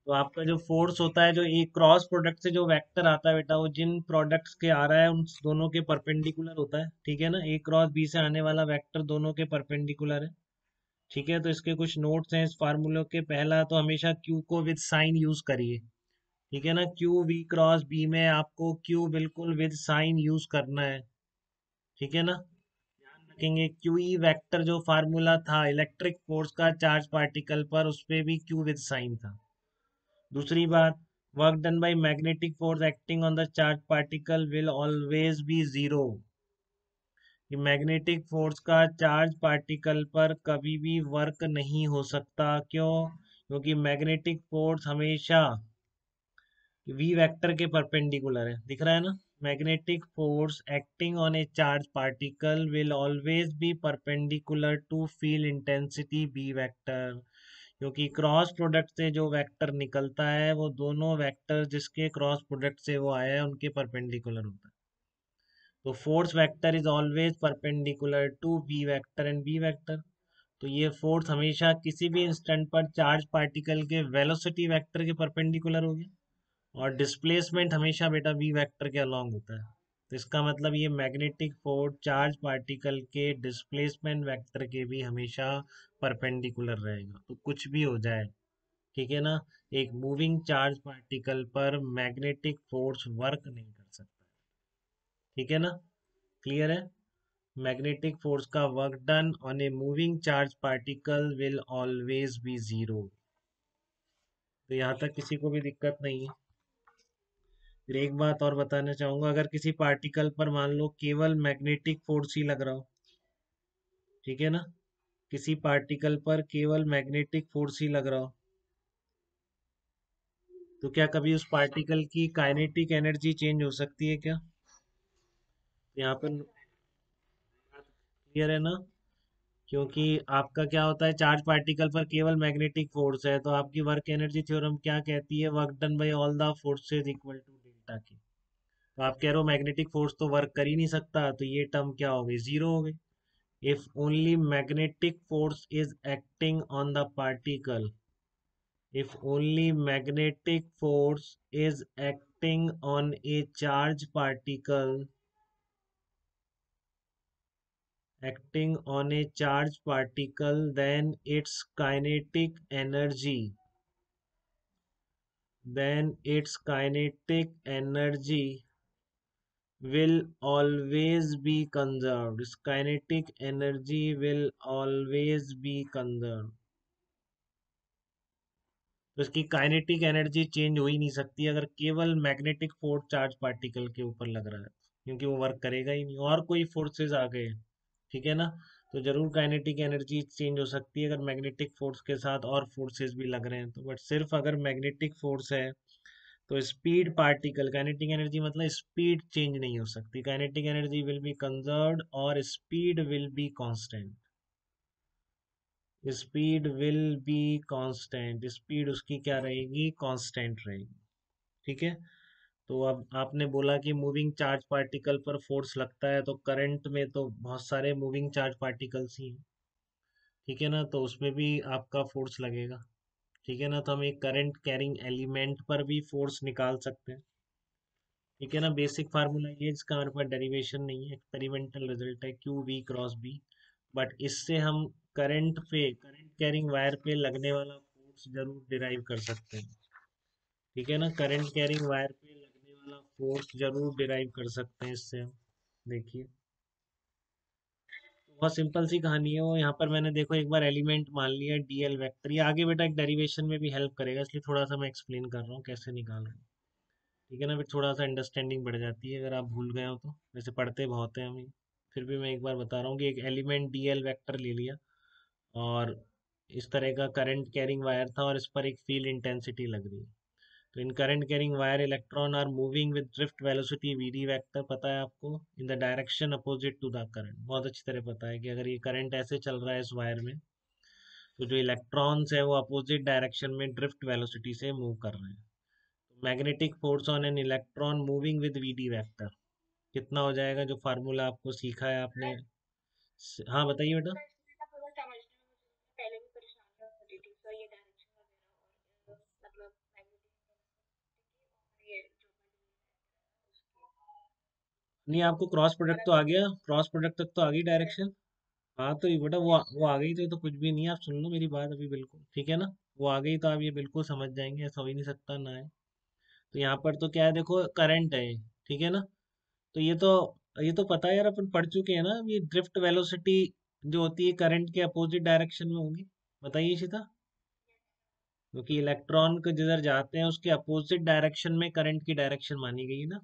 तो आपका जो फोर्स होता है, जो एक क्रॉस प्रोडक्ट से जो वेक्टर आता है बेटा, वो जिन प्रोडक्ट्स के आ रहा है उन दोनों के परपेंडिकुलर होता है। ठीक है ना, ए क्रॉस बी से आने वाला वेक्टर दोनों के परपेंडिकुलर है। ठीक है, तो इसके कुछ नोट्स हैं इस फार्मूले के। पहला तो हमेशा क्यू को विद साइन यूज करिए। ठीक है ना, क्यू वी क्रॉस बी में आपको क्यू बिल्कुल विद साइन यूज करना है। ठीक है ना, ध्यान रखेंगे क्यू ई वेक्टर जो फार्मूला था इलेक्ट्रिक फोर्स का चार्ज पार्टिकल पर, उस पे भी क्यू विद साइन था। दूसरी बात, work done by magnetic force acting on the charge particle will always be zero. कि मैग्नेटिक फोर्स का चार्ज पार्टिकल पर कभी भी वर्क नहीं हो सकता। क्यों? क्योंकि मैग्नेटिक फोर्स हमेशा वी वेक्टर के परपेंडिकुलर है। दिख रहा है ना, magnetic force acting on a charge particle will always be perpendicular to field intensity B vector. क्योंकि क्रॉस प्रोडक्ट से जो वेक्टर निकलता है वो दोनों वेक्टर जिसके क्रॉस प्रोडक्ट से वो आया है उनके परपेंडिकुलर होता है। तो force vector is always perpendicular to B vector and B vector. तो ये फोर्स हमेशा किसी भी इंस्टेंट पर चार्ज पार्टिकल के वेलोसिटी वेक्टर के परपेंडिकुलर होगी। और डिस्प्लेसमेंट हमेशा बेटा वी वेक्टर के अलोंग होता है। तो इसका मतलब ये मैग्नेटिक फोर्स चार्ज पार्टिकल के डिस्प्लेसमेंट वेक्टर के भी हमेशा परपेंडिकुलर रहेगा, तो कुछ भी हो जाए। ठीक है ना, एक मूविंग चार्ज पार्टिकल पर मैग्नेटिक फोर्स वर्क नहीं कर सकता। ठीक है ना, क्लियर है? मैग्नेटिक फोर्स का work done on a moving charge particle will always be zero. तो यहाँ तक किसी को भी दिक्कत नहीं है। फिर एक बात और बताना चाहूंगा, अगर किसी पार्टिकल पर मान लो केवल मैग्नेटिक फोर्स ही लग रहा हो। ठीक है ना, किसी पार्टिकल पर केवल मैग्नेटिक फोर्स ही लग रहा हो, तो क्या कभी उस पार्टिकल की काइनेटिक एनर्जी चेंज हो सकती है क्या? यहाँ पर क्लियर है ना? क्योंकि आपका क्या होता है, चार्ज पार्टिकल पर केवल मैग्नेटिक फोर्स है, तो आपकी वर्क एनर्जी थ्योरम क्या कहती है, work done by all the forces equal to delta K. तो आप कह रहे हो मैग्नेटिक फोर्स तो वर्क कर ही नहीं सकता, तो ये टर्म क्या हो गई, जीरो हो गई। If only magnetic force is acting on the particle, if only magnetic force is acting on a charge particle, acting on a charge particle, then its kinetic energy will always be conserved. Its kinetic energy will always be conserved. तो इसकी kinetic energy change हो ही नहीं सकती अगर केवल magnetic force charge particle के ऊपर लग रहा है, क्योंकि वो वर्क करेगा ही नहीं, और कोई फोर्सेस आ गए। ठीक है ना, तो जरूर काइनेटिक एनर्जी चेंज हो सकती है अगर मैग्नेटिक फोर्स के साथ और फोर्सेस भी लग रहे हैं तो। बट सिर्फ अगर मैग्नेटिक फोर्स है तो स्पीड पार्टिकल, काइनेटिक एनर्जी मतलब स्पीड चेंज नहीं हो सकती। Kinetic energy will be conserved और speed will be constant. Speed will be constant, speed उसकी क्या रहेगी, कांस्टेंट रहेगी। ठीक है, तो अब आपने बोला कि मूविंग चार्ज पार्टिकल पर फोर्स लगता है, तो करंट में तो बहुत सारे मूविंग चार्ज पार्टिकल्स ही हैं। ठीक है ना, तो उसमें भी आपका फोर्स लगेगा। ठीक है ना, तो हम एक करंट कैरिंग एलिमेंट पर भी फोर्स निकाल सकते हैं। ठीक है ना, बेसिक फार्मूला ये, इसका हमारे पास डेरिवेशन नहीं है, एक्सपेरिमेंटल रिजल्ट है Q V cross B. But इससे हम करंट कैरिंग वायर पे लगने वाला फोर्स जरूर डिराइव कर सकते हैं। ठीक है ना, करंट कैरिंग वायर पे लगने वाला फोर्स जरूर डिराइव कर सकते हैं इससे हम। देखिए, बहुत सिंपल सी कहानी है वो। यहाँ पर मैंने देखो एक बार एलिमेंट मान लिया डीएल वेक्टर, ये आगे बेटा एक डेरिवेशन में भी हेल्प करेगा, इसलिए थोड़ा सा मैं एक्सप्लेन कर रहा हूँ कैसे निकाल रहा हूँ। ठीक है ना, फिर थोड़ा सा अंडरस्टैंडिंग बढ़ जाती है अगर आप भूल गए हो तो। वैसे पढ़ते बहुत हैं हम ये, फिर भी मैं एक बार बता रहा हूँ कि एक एलिमेंट डीएल वेक्टर ले लिया, और इस तरह का करंट कैरिंग वायर था और इस पर एक फील्ड इंटेंसिटी लग रही है। तो in current carrying wire electron are moving with drift velocity VD vector, पता है आपको, in the direction opposite to the current. बहुत अच्छी तरह पता है कि अगर ये करंट ऐसे चल रहा है इस वायर में, तो जो इलेक्ट्रॉन्स है वो अपोजिट डायरेक्शन में ड्रिफ्ट वेलोसिटी से मूव कर रहे हैं। Magnetic force on an electron moving with V D vector कितना हो जाएगा, जो फार्मूला आपको सीखा है आपने। हाँ बताइए बेटा। नहीं, आपको क्रॉस प्रोडक्ट तो आ गया, क्रॉस प्रोडक्ट तक तो आ गई डायरेक्शन। हाँ तो ये बेटा वो आ गई तो ये तो कुछ भी नहीं है, आप सुन लो मेरी बात अभी बिल्कुल, ठीक है ना। वो आ गई तो आप ये बिल्कुल समझ जाएंगे, ऐसा हो ही नहीं सकता ना है। तो यहाँ पर तो क्या है, देखो करंट है ये, ठीक है ना। तो ये तो पता है यार, अपन पढ़ चुके हैं ना, ये ड्रिफ्ट वेलोसिटी जो होती है करंट के अपोजिट डायरेक्शन में होगी। बताइए इशिता। क्योंकि इलेक्ट्रॉन को जिधर जाते हैं उसके अपोजिट डायरेक्शन में करंट की डायरेक्शन मानी गई है ना।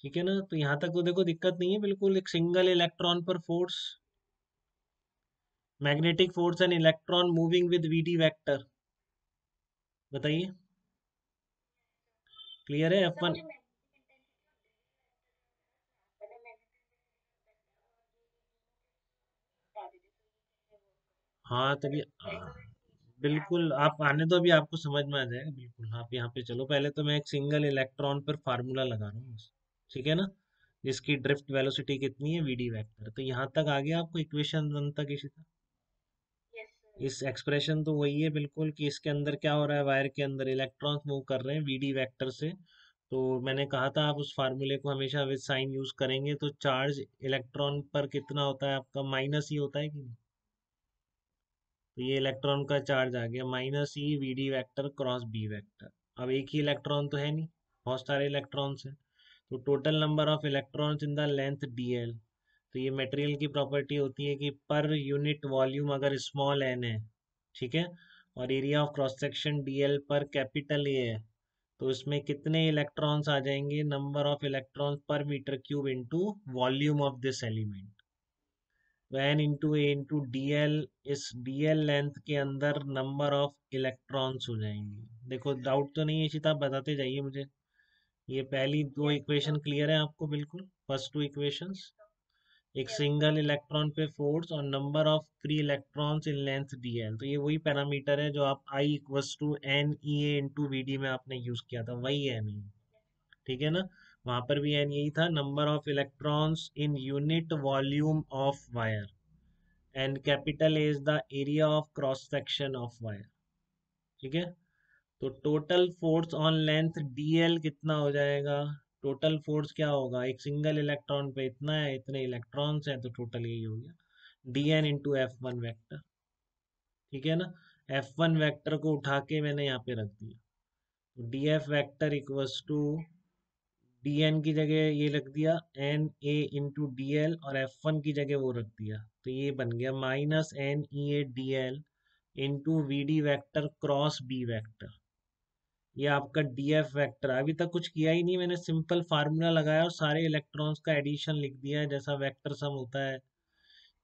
ठीक है ना, तो यहाँ तक तो देखो दिक्कत नहीं है बिल्कुल। एक सिंगल इलेक्ट्रॉन पर force, magnetic force and electron moving with V D vector. बताइए, क्लियर है F1। हाँ तभी बिल्कुल आप आने दो, अभी आपको समझ में आ जाएगा बिल्कुल। आप यहाँ पे चलो, पहले तो मैं एक सिंगल इलेक्ट्रॉन पर फार्मूला लगा रहा हूँ बस, ठीक है ना। जिसकी ड्रिफ्ट वेलोसिटी कितनी है, वीडी वेक्टर। तो यहाँ तक आ गया आपको इक्वेशन 1 तक इसी तक। इस एक्सप्रेशन तो वही है बिल्कुल, कि इसके अंदर क्या हो रहा है, वायर के अंदर इलेक्ट्रॉन्स मूव कर रहे हैं वीडी वेक्टर से। तो मैंने कहा था आप उस फार्मूले को हमेशा विद साइन यूज करेंगे, तो चार्ज इलेक्ट्रॉन पर कितना होता है आपका, माइनस ही होता है कि नहीं। तो ये इलेक्ट्रॉन का चार्ज आ गया minus E V D vector cross B vector. अब एक ही इलेक्ट्रॉन तो है नहीं, बहुत सारे इलेक्ट्रॉन्स हैं। तो total number of electrons in the length D L. तो ये मटेरियल की प्रॉपर्टी होती है कि पर यूनिट वॉल्यूम अगर स्मॉल एन है, ठीक है, और area of cross section D L पर कैपिटल ए है, तो इसमें कितने इलेक्ट्रॉन्स आ जाएंगे, number of electrons per meter cube into volume of this element. तो N into A into D L, इस डी एल लेंथ के अंदर नंबर ऑफ इलेक्ट्रॉन्स हो जाएंगे। देखो डाउट तो नहीं है इसी, आप बताते जाइए मुझे। ये पहली दो इक्वेशन क्लियर है आपको बिल्कुल, फर्स्ट टू इक्वेशंस। एक सिंगल इलेक्ट्रॉन पे फोर्स और number of free electrons in length D L, तो ये वही पैरामीटर है जो आप I equals to N E A into V D में आपने यूज किया था, वही है नहीं। ठीक है ना। वहां पर भी एन यही था, number of electrons in unit volume of wire, and capital A is the area of cross section of wire. ठीक है। तो total force on length DL कितना हो जाएगा, टोटल फोर्स क्या होगा, एक सिंगल इलेक्ट्रॉन पे इतना है, इतने इलेक्ट्रॉन्स हैं, तो टोटल यही हो गया D N into F one vector. ठीक है ना। एफ वन वैक्टर को उठा के मैंने यहाँ पे रख दिया, तो D F vector equals to D N की जगह ये रख दिया N A into D L, और एफ वन की जगह वो रख दिया, तो ये बन गया minus N E A D L into V D vector cross B vector. ये आपका डी एफ वैक्टर। अभी तक कुछ किया ही नहीं मैंने, सिंपल फार्मूला लगाया और सारे इलेक्ट्रॉन्स का एडिशन लिख दिया है, जैसा वेक्टर सम होता है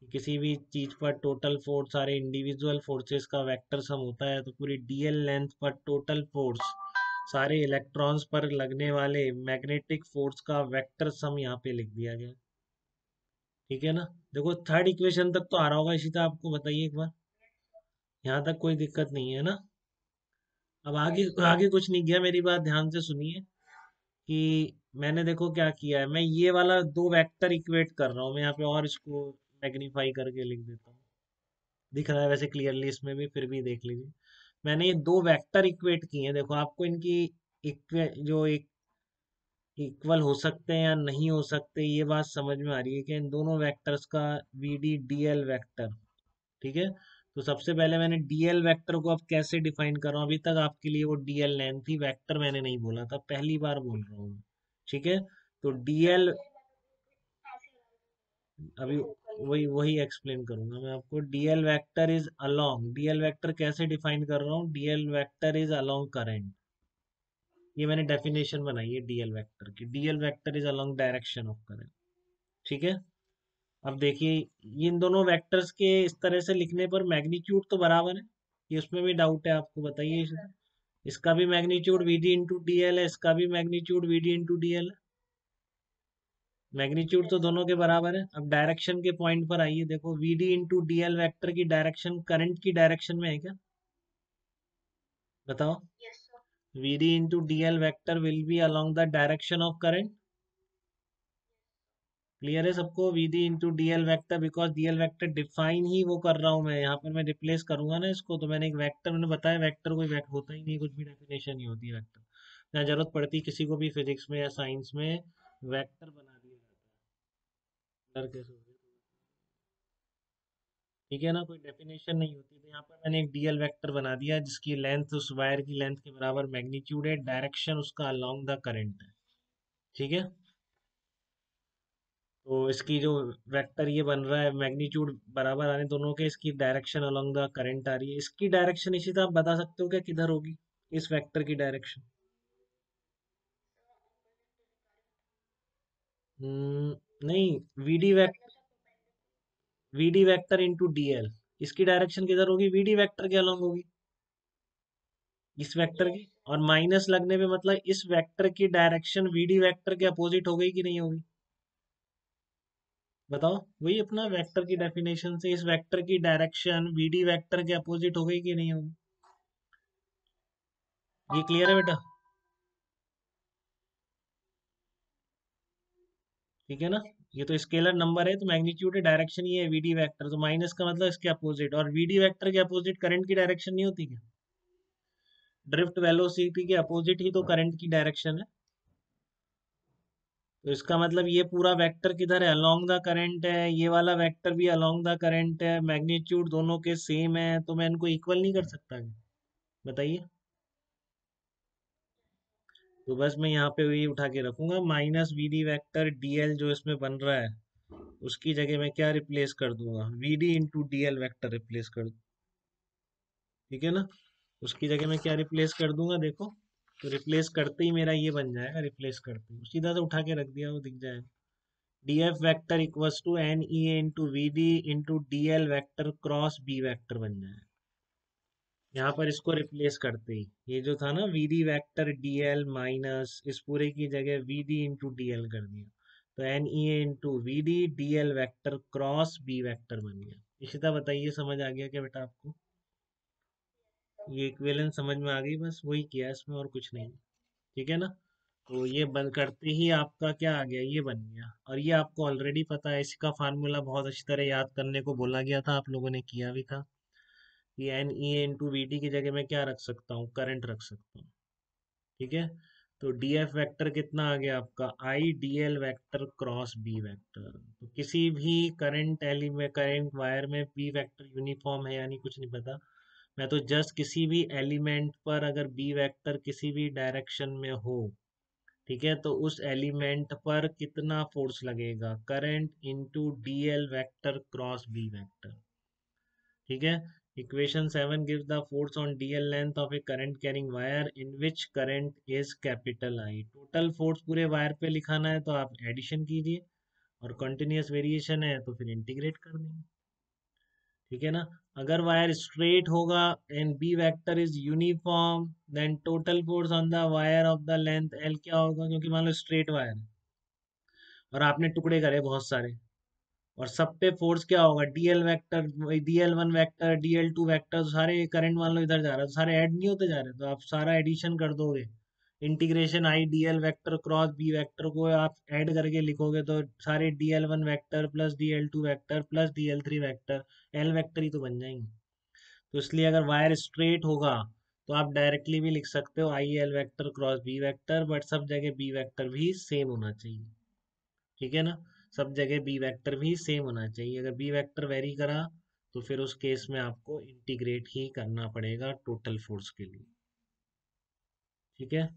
किसी भी चीज पर टोटल फोर्स सारे इंडिविजुअल फोर्सेस का वेक्टर सम होता है, तो पूरी डीएल लेंथ पर टोटल फोर्स सारे इलेक्ट्रॉन्स पर लगने वाले मैग्नेटिक फोर्स का वेक्टर सम यहाँ पे लिख दिया गया। ठीक है ना। देखो थर्ड इक्वेशन तक तो आ रहा होगा इसी तरह, आपको बताइए एक बार, यहाँ तक कोई दिक्कत नहीं है ना। अब आगे आगे कुछ नहीं किया, मेरी बात ध्यान से सुनिए। कि मैंने देखो क्या किया है, मैं ये वाला दो वेक्टर इक्वेट कर रहा हूँ, मैं यहाँ पे और इसको मैग्नीफाई करके लिख देता हूँ। दिख रहा है वैसे क्लियरली इसमें भी, फिर भी देख लीजिए। मैंने ये दो वेक्टर इक्वेट किए हैं, देखो आपको इनकी जो एक इक्वल हो सकते हैं या नहीं हो सकते, ये बात समझ में आ रही है कि इन दोनों वेक्टर्स का V D D L vector. ठीक है। तो सबसे पहले मैंने डीएल वेक्टर को अब कैसे डिफाइन कर रहा हूँ, अभी तक आपके लिए वो डीएल लेंथ थी, वेक्टर मैंने नहीं बोला था, पहली बार बोल रहा हूँ। ठीक है। तो डीएल अभी वही वही एक्सप्लेन करूंगा मैं आपको। DL vector is along, DL vector कैसे डिफाइन कर रहा हूँ, DL vector is along current. ये मैंने डेफिनेशन बनाई है डीएल वेक्टर की, DL vector is along direction of current. ठीक है। अब देखिए, इन दोनों वेक्टर्स के इस तरह से लिखने पर मैग्नीट्यूड तो बराबर है, ये उसमें भी डाउट है आपको, बताइए इसका भी magnitude V D into D L है, इसका भी magnitude V D into D L है। मैग्नीट्यूड तो दोनों के बराबर है। अब डायरेक्शन के पॉइंट पर आइए, देखो V D into D L vector की डायरेक्शन करंट की डायरेक्शन में है क्या, बताओ। V D into D L vector will be along the direction of current. Clear है सबको? V D into D L vector, because D L vector define ही वो कर रहा हूँ मैं यहाँ पर, मैं रिप्लेस करूंगा ना इसको, तो मैंने एक वेक्टर, मैंने बताया वेक्टर कोई वेक्टर होता ही नहीं, कुछ भी डेफिनेशन नहीं होती वेक्टर। जहाँ जरूरत पड़ती किसी को भी फिजिक्स में या साइंस में वेक्टर बना दिया जाता है। डर कैसे हो गया? ठीक है ना, कोई डेफिनेशन नहीं होती। तो यहाँ पर मैंने एक डीएल वेक्टर बना दिया जिसकी लेंथ उस वायर की लेंथ के बराबर मैग्नीट्यूड है, डायरेक्शन उसका अलोंग द करंट है। ठीक है, तो इसकी जो वेक्टर ये बन रहा है मैग्नीट्यूड बराबर आने दोनों के, इसकी डायरेक्शन अलोंग द करंट आ रही है। इसकी डायरेक्शन इसी तरह आप बता सकते हो क्या किधर होगी इस वेक्टर की डायरेक्शन? नहीं, V D vector, V D vector into D L, इसकी डायरेक्शन किधर होगी? वीडी वेक्टर के अलोंग होगी, इस वेक्टर की। और माइनस लगने पे मतलब इस वेक्टर की डायरेक्शन वीडी वेक्टर के अपोजिट हो गई कि नहीं होगी? बताओ, वही अपना वेक्टर की डेफिनेशन से इस वेक्टर की डायरेक्शन वीडी वेक्टर के अपोजिट हो गई कि नहीं होगी? ये क्लियर है बेटा? ठीक है ना, ये तो स्केलर नंबर है, तो मैग्नीट्यूड है, डायरेक्शन ये है वीडी वेक्टर, तो माइनस का मतलब इसके अपोजिट, और वीडी वेक्टर के अपोजिट करंट की डायरेक्शन नहीं होती क्या? ड्रिफ्ट वेलोसिटी के अपोजिट ही तो करंट की डायरेक्शन है। तो इसका मतलब ये पूरा वेक्टर किधर है? अलोंग द करंट है, ये वाला वेक्टर भी अलोंग द करंट है, मैग्नीट्यूड दोनों के सेम है, तो मैं इनको इक्वल नहीं कर सकता क्या? बताइए। तो बस मैं यहाँ पे वही उठा के रखूंगा, minus V D vector D L जो इसमें बन रहा है, उसकी जगह मैं क्या रिप्लेस कर दूंगा? V D into D L vector replace कर दूँ। ठीक है ना, उसकी जगह मैं क्या रिप्लेस कर दूंगा देखो? तो रिप्लेस करते ही मेरा ये बन जाएगा, रिप्लेस करते ही सीधा से उठा के रख दिया, वो दिख जाएगा। D F vector equals to N E A into V D into D L vector cross B vector बन जाएगा। यहाँ पर इसको रिप्लेस करते ही ये जो था ना V D vector D L minus इस पूरे की जगह V D into D L कर दिया, तो N E A into V D D L vector cross B vector बन गया। इसी तरह बताइए, समझ आ गया क्या बेटा आपको? ये इक्विवेलेंस समझ में आ गई, बस वही किया इसमें और कुछ नहीं। ठीक है ना, तो ये बंद करते ही आपका क्या आ गया? ये बन गया। और ये आपको ऑलरेडी पता है, इसका फार्मूला बहुत अच्छी तरह याद करने को बोला गया था, आप लोगों ने किया भी था। ये N E into V T की जगह मैं क्या रख सकता हूँ? करंट रख सकता हूँ। ठीक है, तो डी एफ वैक्टर कितना आ गया आपका? I D L vector cross B vector. तो किसी भी करंट एलिमेंट, करंट वायर में बी वैक्टर यूनिफॉर्म है यानी कुछ नहीं पता, मैं तो जस्ट किसी भी एलिमेंट पर अगर बी वेक्टर किसी भी डायरेक्शन में हो, ठीक है, तो उस एलिमेंट पर कितना फोर्स लगेगा? Current into D L vector cross B vector. ठीक है, equation 7 gives the force on D L length of a current carrying wire in which current is capital I. Total force पूरे वायर पे लिखाना है तो आप एडिशन कीजिए, और कंटिन्यूअस वेरिएशन है तो फिर इंटीग्रेट कर देंगे। ठीक है ना, अगर वायर स्ट्रेट होगा and B vector is uniform, then total force on the wire of the length L क्या होगा? क्योंकि मान लो स्ट्रेट वायर है और आपने टुकड़े करे बहुत सारे, और सब पे फोर्स क्या होगा? D L vector, D L one vector, D L two vector, सारे करंट मान लो इधर जा रहा है, तो सारे ऐड नहीं होते जा रहे, तो आप सारा एडिशन कर दोगे। Integration I DL vector cross B vector को आप ऐड करके लिखोगे तो सारे DL one vector plus DL two vector plus DL three vector L vector ही तो बन जाएंगे। तो इसलिए अगर वायर स्ट्रेट होगा तो आप डायरेक्टली भी लिख सकते हो I L vector cross B vector, but सब जगह बी वेक्टर भी सेम होना चाहिए। ठीक है ना, सब जगह बी वेक्टर भी सेम होना चाहिए। अगर बी वेक्टर वेरी करा तो फिर उस केस में आपको इंटीग्रेट ही करना पड़ेगा टोटल फोर्स के लिए। ठीक है,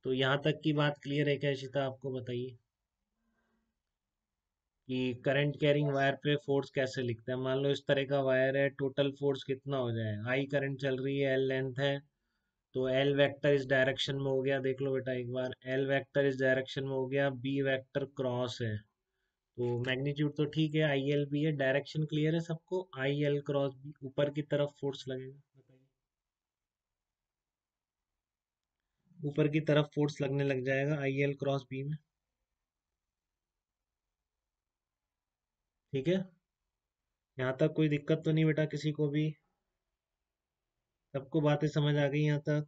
तो यहाँ तक की बात क्लियर है क्या इशिता? आपको बताइए कि करंट कैरिंग वायर पे फोर्स कैसे लिखते हैं। मान लो इस तरह का वायर है, टोटल फोर्स कितना हो जाएगा? आई करंट चल रही है, एल लेंथ है, तो एल वेक्टर इस डायरेक्शन में हो गया, देख लो बेटा एक बार, एल वेक्टर इस डायरेक्शन में हो गया, बी वेक्टर क्रॉस है, तो मैग्नीट्यूड तो ठीक है, आई एल भी है, डायरेक्शन क्लियर है सबको? आई एल क्रॉस बी, ऊपर की तरफ फोर्स लगेगा, बताइए। ऊपर की तरफ फोर्स लगने लग जाएगा आई एल क्रॉस बी में। ठीक है, यहाँ तक कोई दिक्कत तो नहीं बेटा किसी को भी? सबको बातें समझ आ गई यहाँ तक?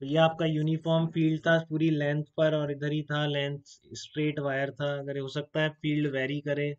तो ये आपका यूनिफॉर्म फील्ड था पूरी लेंथ पर, और इधर ही था लेंथ, स्ट्रेट वायर था। अगर हो सकता है फील्ड वेरी करे